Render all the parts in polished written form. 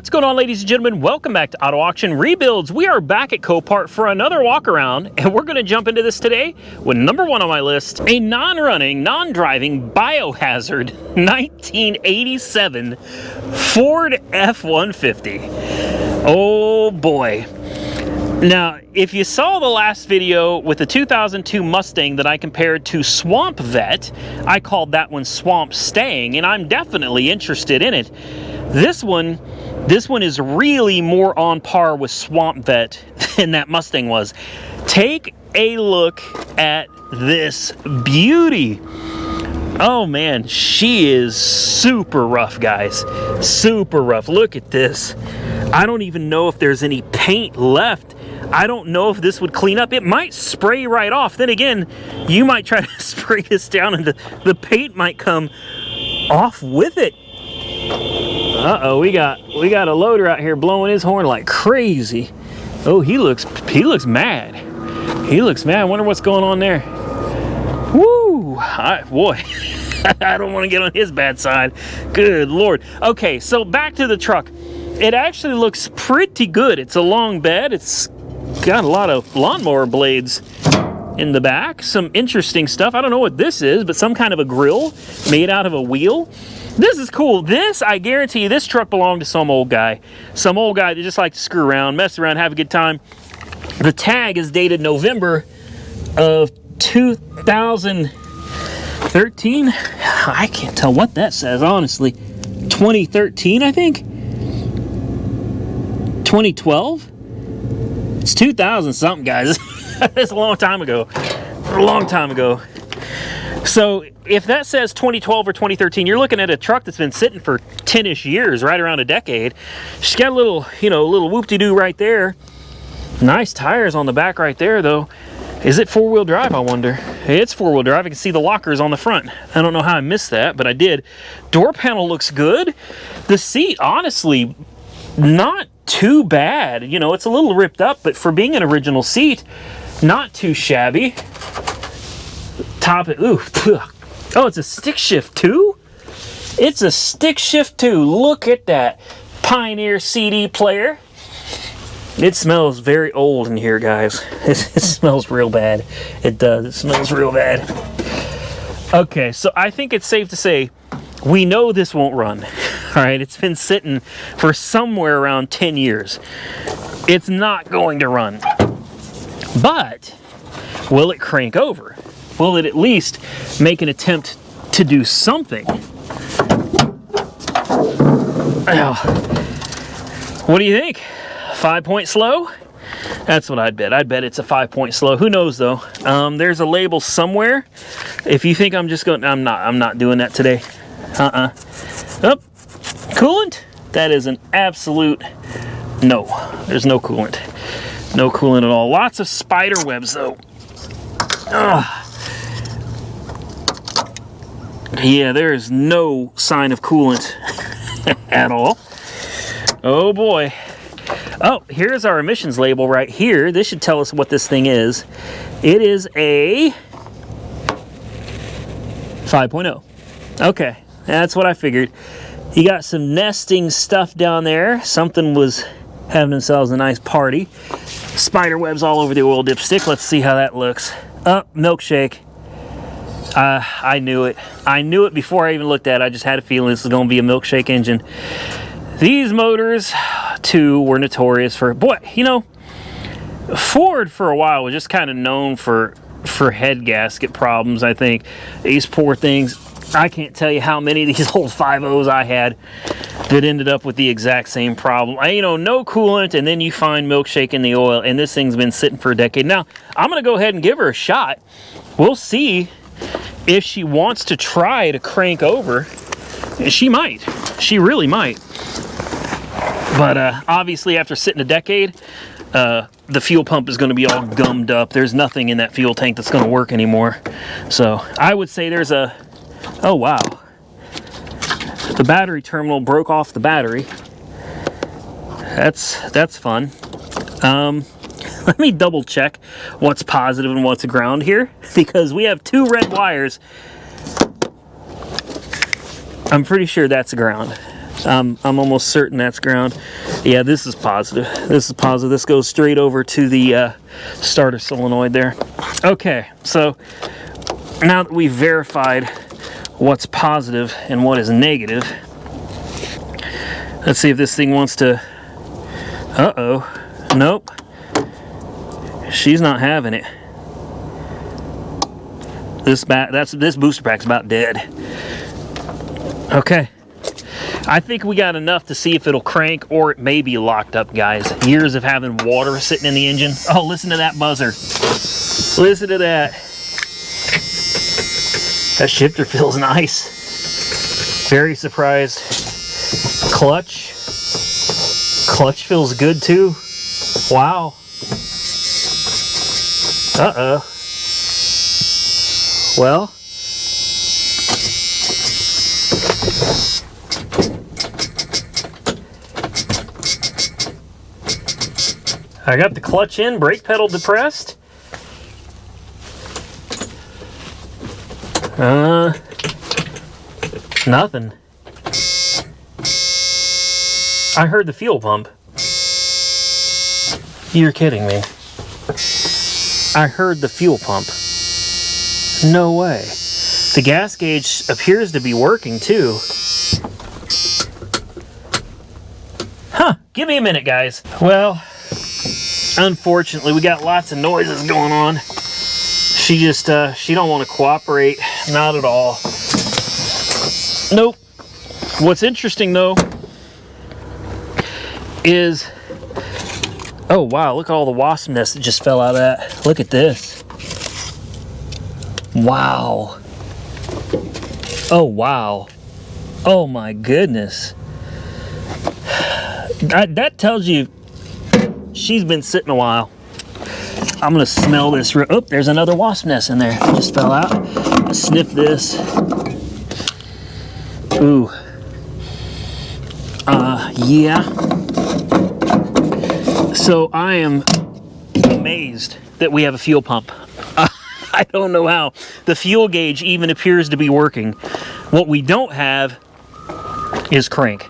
What's going on, ladies and gentlemen? Welcome back to Auto Auction Rebuilds. We are back at Copart for another walk around, and we're going to jump into this today with number one on my list, a non-running, non-driving biohazard 1987 Ford F-150. Oh boy. Now, if you saw the last video with the 2002 Mustang that I compared to Swamp Vet, I called that one Swamp Stang, and I'm definitely interested in it. This one is really more on par with Swamp Vet than that Mustang was. Take a look at this beauty. Oh man, she is super rough, guys. Super rough. Look at this. I don't even know if there's any paint left. I don't know if this would clean up. It might spray right off. Then again, you might try to spray this down and the paint might come off with it. Uh-oh, we got a loader out here blowing his horn like crazy. Oh, he looks mad. He looks mad. I wonder what's going on there. Woo! Boy, I don't want to get on his bad side. Good Lord. Okay, so back to the truck. It actually looks pretty good. It's a long bed. It's got a lot of lawnmower blades in the back. Some interesting stuff. I don't know what this is, but some kind of a grill made out of a wheel. This is cool. This, I guarantee you, this truck belonged to some old guy. Some old guy that just liked to screw around, mess around, have a good time. The tag is dated November of 2013. I can't tell what that says, honestly. 2013, I think? 2012? It's 2000 something, guys. It's a long time ago. A long time ago. So if that says 2012 or 2013, you're looking at a truck that's been sitting for 10-ish years, right around a decade. She's got a little, little whoop-de-doo right there. Nice tires on the back right there, though. Is it four-wheel drive, I wonder? It's four-wheel drive. I can see the lockers on the front. I don't know how I missed that, but I did. Door panel looks good. The seat, honestly, not too bad. You know, it's a little ripped up, but for being an original seat, not too shabby. Top it. Ooh. Oh, it's a stick shift too? It's a stick shift too. Look at that. Pioneer CD player. It smells very old in here, guys. It smells real bad. It does. It smells real bad. Okay, so I think it's safe to say we know this won't run. All right, it's been sitting for somewhere around 10 years. It's not going to run. But will it crank over? Will it at least make an attempt to do something? What do you think? 5-point slow? That's what I'd bet. I'd bet it's a 5-point slow. Who knows though? There's a label somewhere. If you think I'm just going, I'm not doing that today. Oh, coolant? That is an absolute no. There's no coolant. No coolant at all. Lots of spider webs though. Ugh. Yeah, there is no sign of coolant at all. Oh boy. Oh, here's our emissions label right here. This should tell us what this thing is. It is a 5.0. Okay, that's what I figured. You got some nesting stuff down there. Something was having themselves a nice party. Spider webs all over the oil dipstick. Let's see how that looks. Oh, milkshake. I knew it. I knew it before I even looked at it. I just had a feeling this was going to be a milkshake engine. These motors, too, were notorious for... Boy, you know, Ford for a while was just kind of known for head gasket problems, I think. These poor things. I can't tell you how many of these old 5.0s I had that ended up with the exact same problem. No coolant, and then you find milkshake in the oil, and this thing's been sitting for a decade. Now, I'm going to go ahead and give her a shot. We'll see if she wants to try to crank over. She might. She really might. But obviously, after sitting a decade, the fuel pump is going to be all gummed up. There's nothing in that fuel tank that's going to work anymore. So I would say there's a... Oh, wow. The battery terminal broke off the battery. That's fun. Let me double check what's positive and what's ground here, because we have two red wires. I'm pretty sure that's ground. I'm almost certain that's ground. Yeah, this is positive. This is positive. This goes straight over to the starter solenoid there. Okay, so now that we've verified what's positive and what is negative, let's see if this thing wants to... Uh-oh. Nope. She's not having it. This booster pack's about dead. Okay. I think we got enough to see if it'll crank or it may be locked up, guys. Years of having water sitting in the engine. Oh, listen to that buzzer. Listen to that. That shifter feels nice. Very surprised. Clutch. Clutch feels good too. Wow. Uh-oh. Well. I got the clutch in, brake pedal depressed. Nothing. I heard the fuel pump. You're kidding me. I heard the fuel pump. No way. The gas gauge appears to be working too. Huh, give me a minute, guys. Well, unfortunately, we got lots of noises going on. She just, she don't want to cooperate. Not at all. Nope. What's interesting, though, is... Oh, wow, look at all the wasp nests that just fell out of that. Look at this. Wow. Oh, wow. Oh, my goodness. That tells you she's been sitting a while. I'm going to smell this. Oh, there's another wasp nest in there. It just fell out. Let's sniff this. Ooh. Yeah. So I am amazed that we have a fuel pump. I don't know how. The fuel gauge even appears to be working. What we don't have is crank.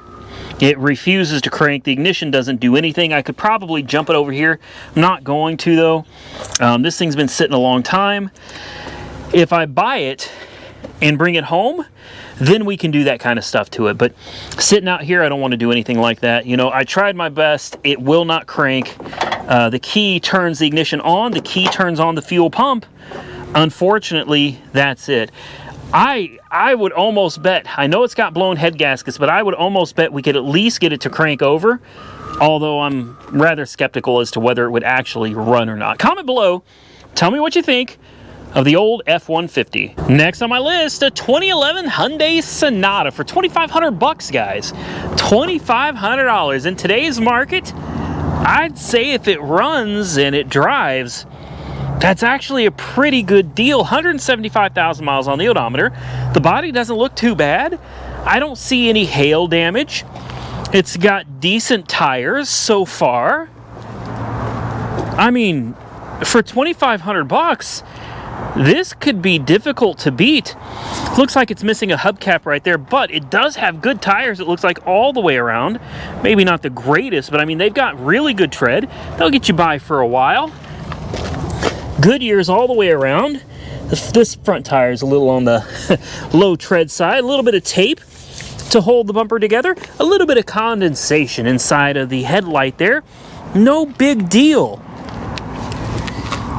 It refuses to crank. The ignition doesn't do anything. I could probably jump it over here. I'm not going to, though. This thing's been sitting a long time. If I buy it and bring it home, then we can do that kind of stuff to it. But sitting out here, I don't want to do anything like that. You know, I tried my best. It will not crank. The key turns the ignition on. The key turns on the fuel pump. Unfortunately, that's it. I would almost bet, I know it's got blown head gaskets, but I would almost bet we could at least get it to crank over, although I'm rather skeptical as to whether it would actually run or not. Comment below, tell me what you think of the old F-150. Next on my list, a 2011 Hyundai Sonata for $2,500, guys. $2,500. In today's market, I'd say if it runs and it drives, that's actually a pretty good deal. 175,000 miles on the odometer. The body doesn't look too bad. I don't see any hail damage. It's got decent tires so far. I mean, for $2,500, this could be difficult to beat. Looks like it's missing a hubcap right there, but it does have good tires, it looks like, all the way around. Maybe not the greatest, but I mean, they've got really good tread. They'll get you by for a while. Good years all the way around. This front tire is a little on the low tread side. A little bit of tape to hold the bumper together. A little bit of condensation inside of the headlight there. No big deal.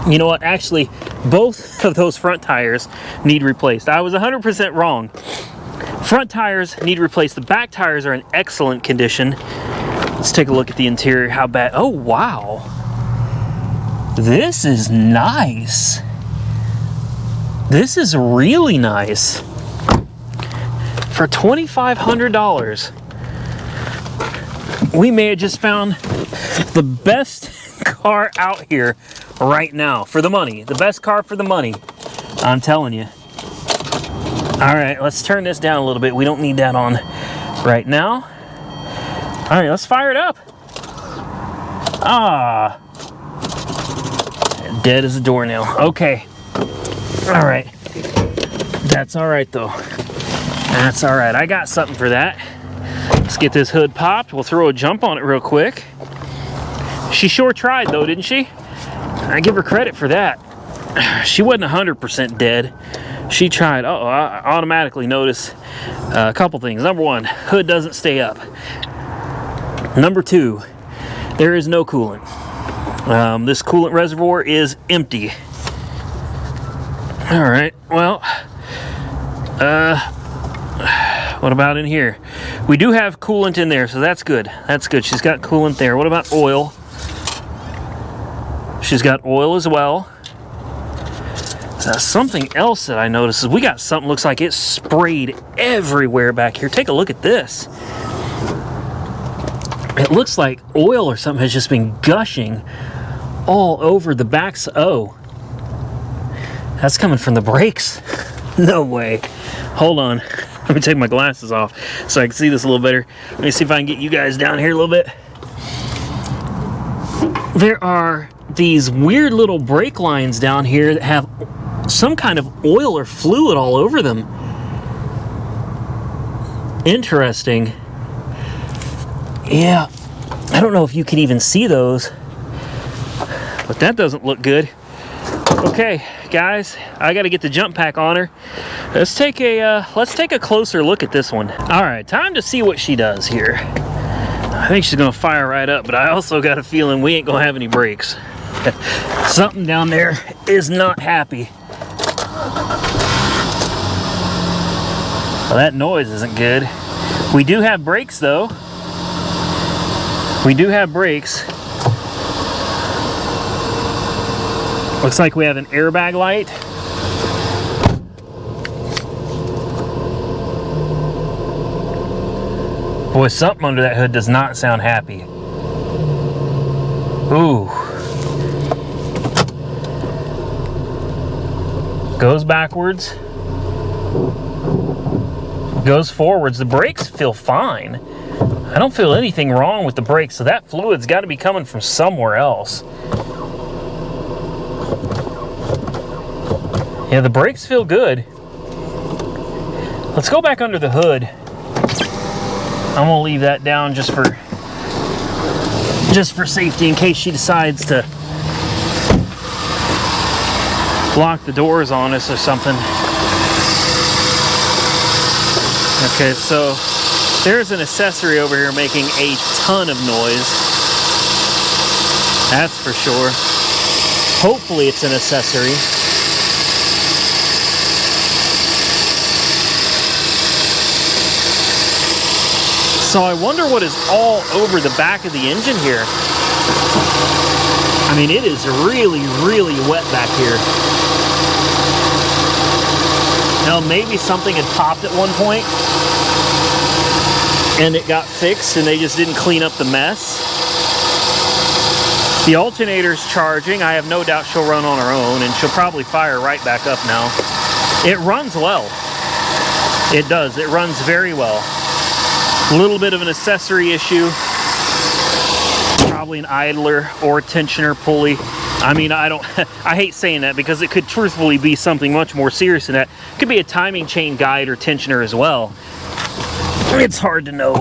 You know what? Actually, both of those front tires need replaced. I was 100% wrong. Front tires need replaced. The back tires are in excellent condition. Let's take a look at the interior. How bad? Oh, wow. This is nice. This is really nice. For $2,500, we may have just found the best car out here right now for the money. The best car for the money. I'm telling you. All right, let's turn this down a little bit. We don't need that on right now. All right, let's fire it up. Ah. Dead as a doornail. Okay. All right. That's all right, though. That's all right. I got something for that. Let's get this hood popped. We'll throw a jump on it real quick. She sure tried though, didn't she? I give her credit for that. She wasn't 100% dead. She tried. Uh-oh, I automatically notice a couple things. Number one, hood doesn't stay up. Number two, there is no coolant. This coolant reservoir is empty. All right, well, what about in here? We do have coolant in there, so that's good. That's good. She's got coolant there. What about oil? She's got oil as well. Something else that I noticed is we got something looks like it's sprayed everywhere back here. Take a look at this. It looks like oil or something has just been gushing all over the backs. Oh, that's coming from the brakes. No way. Hold on. Let me take my glasses off so I can see this a little better. Let me see if I can get you guys down here a little bit. There are these weird little brake lines down here that have some kind of oil or fluid all over them. Interesting. Yeah, I don't know if you can even see those, but that doesn't look good. Okay, guys, I got to get the jump pack on her. Let's take a closer look at this one. All right, time to see what she does here. I think she's gonna fire right up, but I also got a feeling we ain't gonna have any brakes. Something down there is not happy. Well, that noise isn't good. We do have brakes though. We do have brakes. Looks like we have an airbag light. Boy, something under that hood does not sound happy. Ooh. Goes backwards. Goes forwards. The brakes feel fine. I don't feel anything wrong with the brakes, so that fluid's got to be coming from somewhere else. Yeah, the brakes feel good. Let's go back under the hood. I'm gonna leave that down just for safety in case she decides to lock the doors on us or something. Okay, so there's an accessory over here making a ton of noise. That's for sure. Hopefully it's an accessory. So I wonder what is all over the back of the engine here. I mean, it is really, really wet back here. Now, maybe something had popped at one point and it got fixed and they just didn't clean up the mess. The alternator's charging. I have no doubt she'll run on her own and she'll probably fire right back up now. It runs well. It does. It runs very well. A little bit of an accessory issue, probably an idler or tensioner pulley. I mean, I hate saying that because it could truthfully be something much more serious than that. It could be a timing chain guide or tensioner as well. It's hard to know.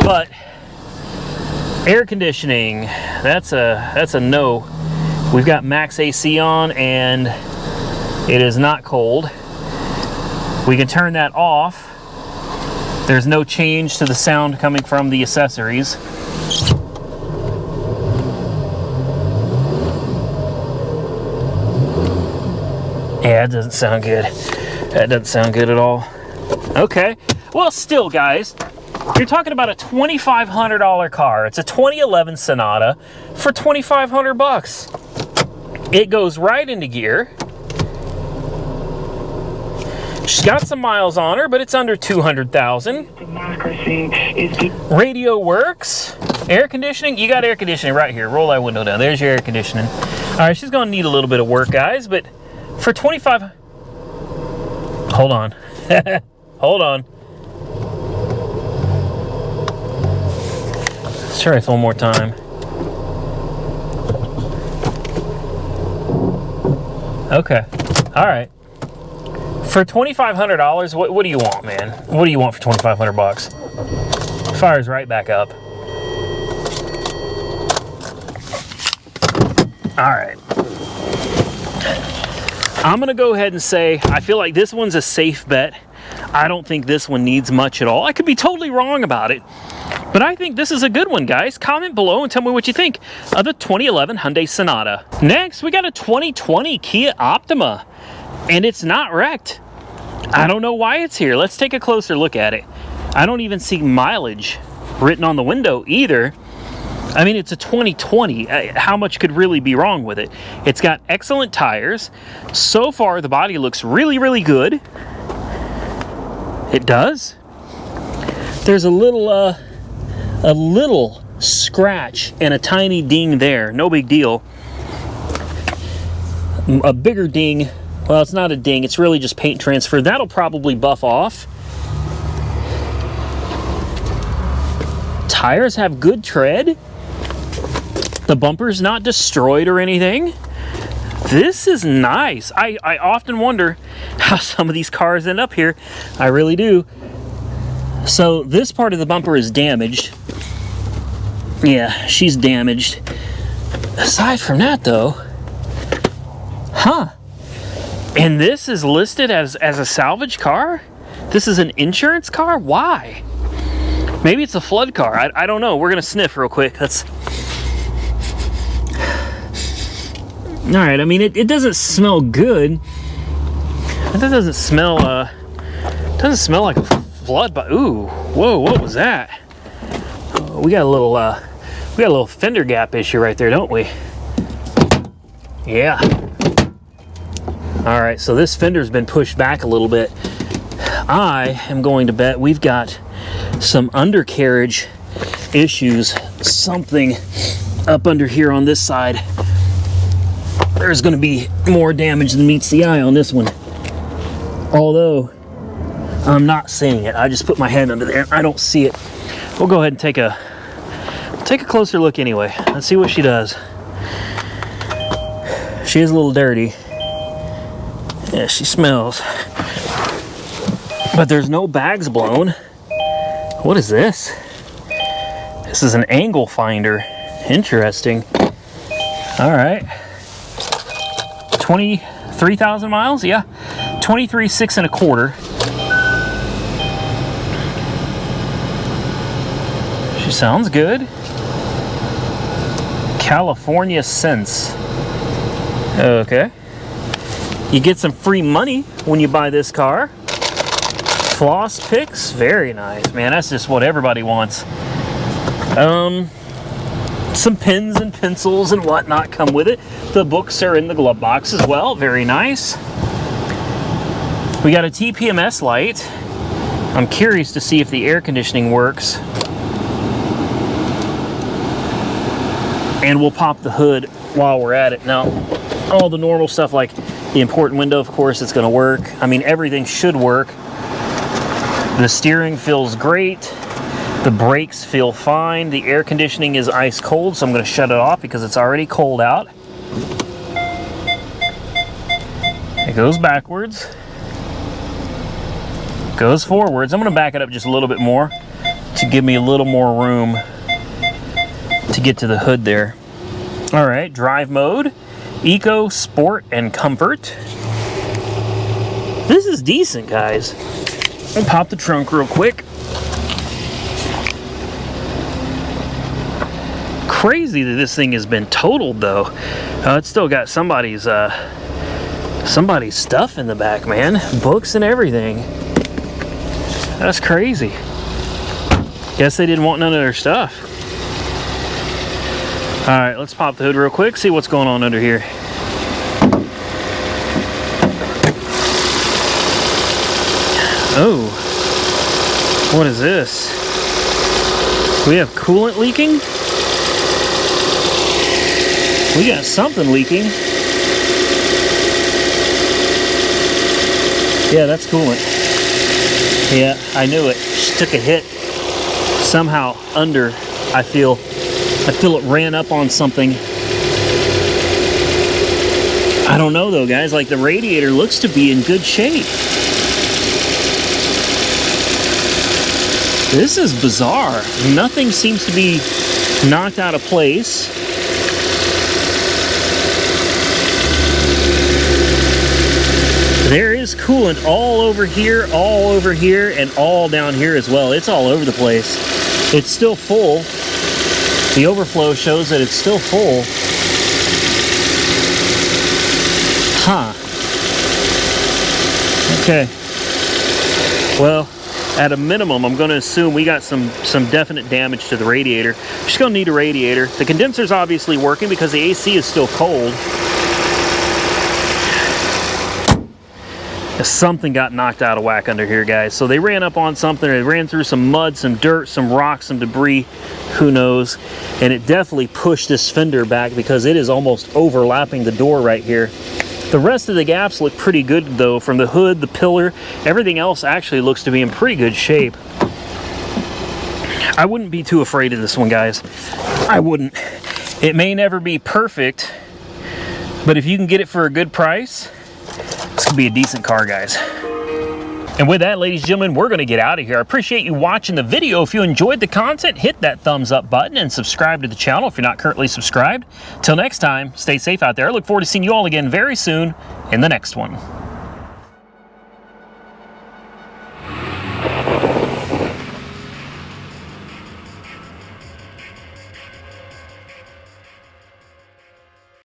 But air conditioning, that's a no. We've got max AC on and it is not cold. We can turn that off. There's no change to the sound coming from the accessories. Yeah, that doesn't sound good. That doesn't sound good at all. Okay, well still guys, you're talking about a $2,500 car. It's a 2011 Sonata for $2,500. It goes right into gear. She's got some miles on her, but it's under 200,000. Radio works. Air conditioning, you got air conditioning right here. Roll that window down. There's your air conditioning. All right, she's gonna need a little bit of work, guys, but for 25, hold on. Hold on. Let's try this one more time. Okay, all right. For $2,500, what do you want, man? What do you want for 2,500 bucks? Fires right back up. All right. I'm gonna go ahead and say, I feel like this one's a safe bet. I don't think this one needs much at all. I could be totally wrong about it, but I think this is a good one, guys. Comment below and tell me what you think of the 2011 Hyundai Sonata. Next, we got a 2020 Kia Optima, and it's not wrecked. I don't know why it's here. Let's take a closer look at it. I don't even see mileage written on the window either. I mean, it's a 2020. How much could really be wrong with it? It's got excellent tires. So far, the body looks really, really good. It does. There's a little scratch and a tiny ding there. No big deal. A bigger ding. Well, it's not a ding. It's really just paint transfer. That'll probably buff off. Tires have good tread. The bumper's not destroyed or anything. This is nice. I often wonder how some of these cars end up here. I really do. So this part of the bumper is damaged. Yeah, she's damaged. Aside from that though, huh? And this is listed as a salvage car? This is an insurance car? Why? Maybe it's a flood car. I don't know. We're gonna sniff real quick. That's all right. I mean, it doesn't smell good. It doesn't smell like a flood. But ooh, whoa, what was that? We got a little fender gap issue right there, don't we? Yeah. All right. So this fender's been pushed back a little bit. I am going to bet we've got some undercarriage issues. Something up under here on this side. There's going to be more damage than meets the eye on this one. Although, I'm not seeing it. I just put my head under there. I don't see it. We'll go ahead and take a closer look anyway. Let's see what she does. She is a little dirty. Yeah, she smells. But there's no bags blown. What is this? This is an angle finder. Interesting. All right. 23,000 miles, yeah. 23,6 1/4. She sounds good. California Sense. Okay. You get some free money when you buy this car. Floss picks, very nice, man. That's just what everybody wants. Some pens and pencils and whatnot come with it. The books are in the glove box as well. Very nice. We got a Tpms Light. I'm curious to see if the air conditioning works. And we'll pop the hood while we're at it. Now, all the normal stuff like the important window, of course, it's going to work. I mean, everything should work. The steering feels great. The brakes feel fine. The air conditioning is ice cold, so I'm going to shut it off because it's already cold out. It goes backwards. Goes forwards. I'm going to back it up just a little bit more to give me a little more room to get to the hood there. All right, drive mode, eco, sport, and comfort. This is decent, guys. I'll pop the trunk real quick. Crazy that this thing has been totaled though. It's still got somebody's stuff in the back, man. Books and everything. That's crazy. Guess they didn't want none of their stuff. All right, let's pop the hood real quick, see what's going on under here. Oh, what is this? We have coolant leaking? We got something leaking. Yeah, that's coolant. Yeah, I knew it. Just took a hit. Somehow under, I feel it ran up on something. I don't know though, guys. Like the radiator looks to be in good shape. This is bizarre. Nothing seems to be knocked out of place. There is coolant all over here, and all down here as well. It's all over the place. It's still full. The overflow shows that it's still full. Huh. Okay. Well, at a minimum, I'm going to assume we got some definite damage to the radiator. Just going to need a radiator. The condenser's obviously working because the AC is still cold. Something got knocked out of whack under here, guys. So they ran up on something. They ran through some mud, some dirt, some rocks, some debris. Who knows? And it definitely pushed this fender back because it is almost overlapping the door right here. The rest of the gaps look pretty good, though. From the hood, the pillar, everything else actually looks to be in pretty good shape. I wouldn't be too afraid of this one, guys. I wouldn't. It may never be perfect, but if you can get it for a good price, this could be a decent car, guys. And with that, ladies and gentlemen, we're going to get out of here. I appreciate you watching the video. If you enjoyed the content, hit that thumbs up button and subscribe to the channel if you're not currently subscribed. Till next time, stay safe out there. I look forward to seeing you all again very soon in the next one.